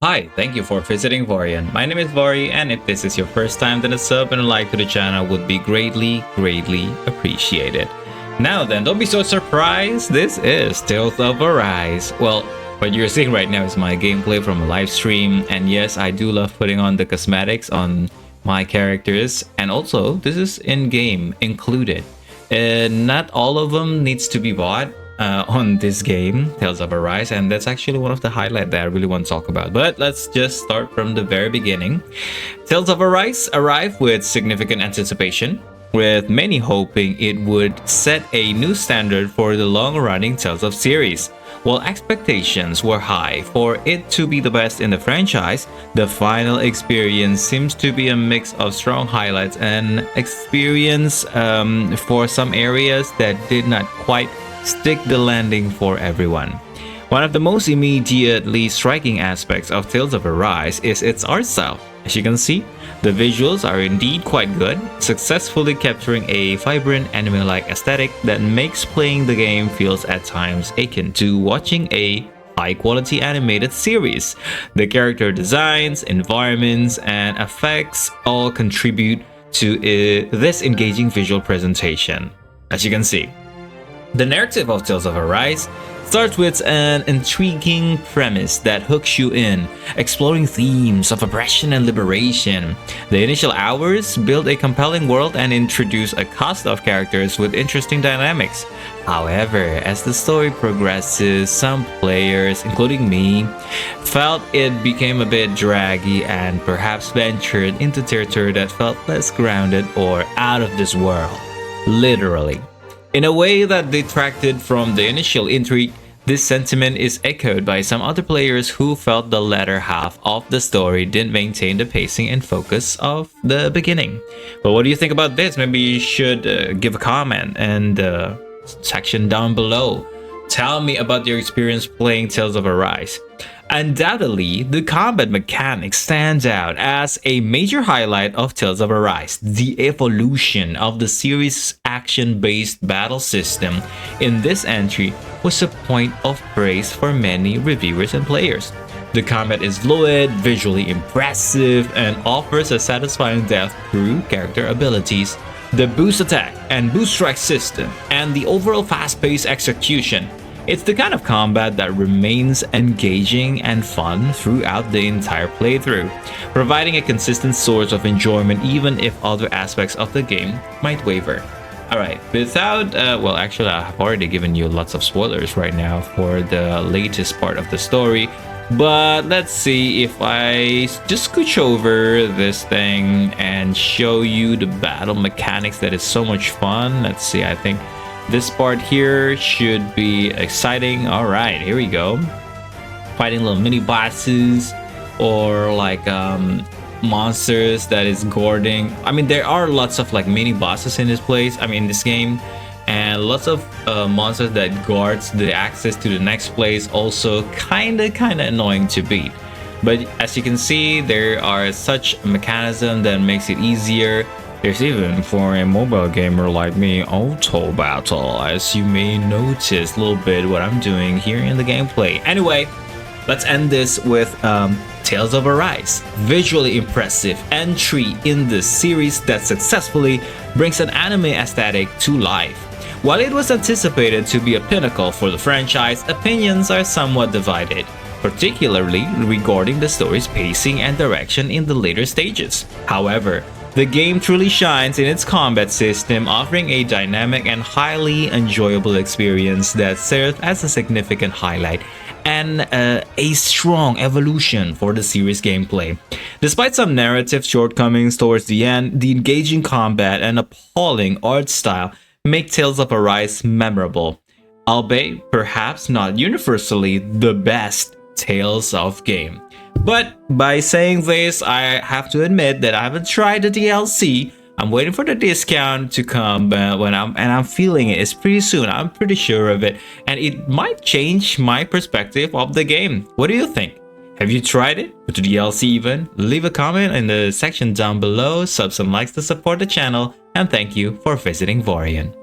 Hi, thank you for visiting Vorian. My name is Vori, and if this is your first time, then a sub and a like to the channel would be greatly appreciated. Now then, don't be so surprised. This is Tales of Arise. Well, what you're seeing right now is my gameplay from a live stream, and yes, I do love putting on the cosmetics on my characters, and also this is in-game included. Not all of them needs to be bought on this game, Tales of Arise, and that's actually one of the highlights that I really want to talk about. But let's just start from the very beginning. Tales of Arise arrived with significant anticipation, with many hoping it would set a new standard for the long-running Tales of series. While expectations were high for it to be the best in the franchise, the final experience seems to be a mix of strong highlights and experience for some areas that did not quite stick the landing for everyone. One of the most immediately striking aspects of Tales of Arise is its art style. As you can see, the visuals are indeed quite good, successfully capturing a vibrant anime-like aesthetic that makes playing the game feels at times akin to watching a high-quality animated series. The character designs, environments, and effects all contribute to this engaging visual presentation. As you can see, the narrative of Tales of Arise starts with an intriguing premise that hooks you in, exploring themes of oppression and liberation. The initial hours build a compelling world and introduce a cast of characters with interesting dynamics. However, as the story progresses, some players, including me, felt it became a bit draggy and perhaps ventured into territory that felt less grounded or out of this world. Literally. In a way that detracted from the initial intrigue, this sentiment is echoed by some other players who felt the latter half of the story didn't maintain the pacing and focus of the beginning. But what do you think about this? Maybe you should give a comment in the section down below. Tell me about your experience playing Tales of Arise. Undoubtedly, the combat mechanic stands out as a major highlight of Tales of Arise. The evolution of the series' action-based battle system in this entry was a point of praise for many reviewers and players. The combat is fluid, visually impressive, and offers a satisfying depth through character abilities. The boost attack and boost strike system, and the overall fast-paced execution. It's the kind of combat that remains engaging and fun throughout the entire playthrough, providing a consistent source of enjoyment even if other aspects of the game might waver. Alright, without, well actually I've already given you lots of spoilers right now for the latest part of the story, but let's see if I just scooch over this thing and show you the battle mechanics that is so much fun. Let's see, I think this part here should be exciting. All right, here we go. Fighting little mini bosses or like monsters that is guarding. I mean, there are lots of like mini bosses in this place. I mean, in this game, and lots of monsters that guards the access to the next place. Also, kinda annoying to beat. But as you can see, there are such a mechanism that makes it easier. There's even, for a mobile gamer like me, auto battle, as you may notice a little bit what I'm doing here in the gameplay. Anyway, let's end this with Tales of Arise. Visually impressive entry in this series that successfully brings an anime aesthetic to life. While it was anticipated to be a pinnacle for the franchise, opinions are somewhat divided, particularly regarding the story's pacing and direction in the later stages. However, the game truly shines in its combat system, offering a dynamic and highly enjoyable experience that serves as a significant highlight and a strong evolution for the series' gameplay. Despite some narrative shortcomings towards the end, the engaging combat and appalling art style make Tales of Arise memorable, albeit perhaps not universally the best Tales of game. But by saying this, I have to admit that I haven't tried the DLC. I'm waiting for the discount to come, but I'm feeling it. It's pretty soon. I'm pretty sure of it, and it might change my perspective of the game. What do you think? Have you tried it with the DLC even? Leave a comment in the section down below, subs and likes to support the channel, and thank you for visiting Vorian.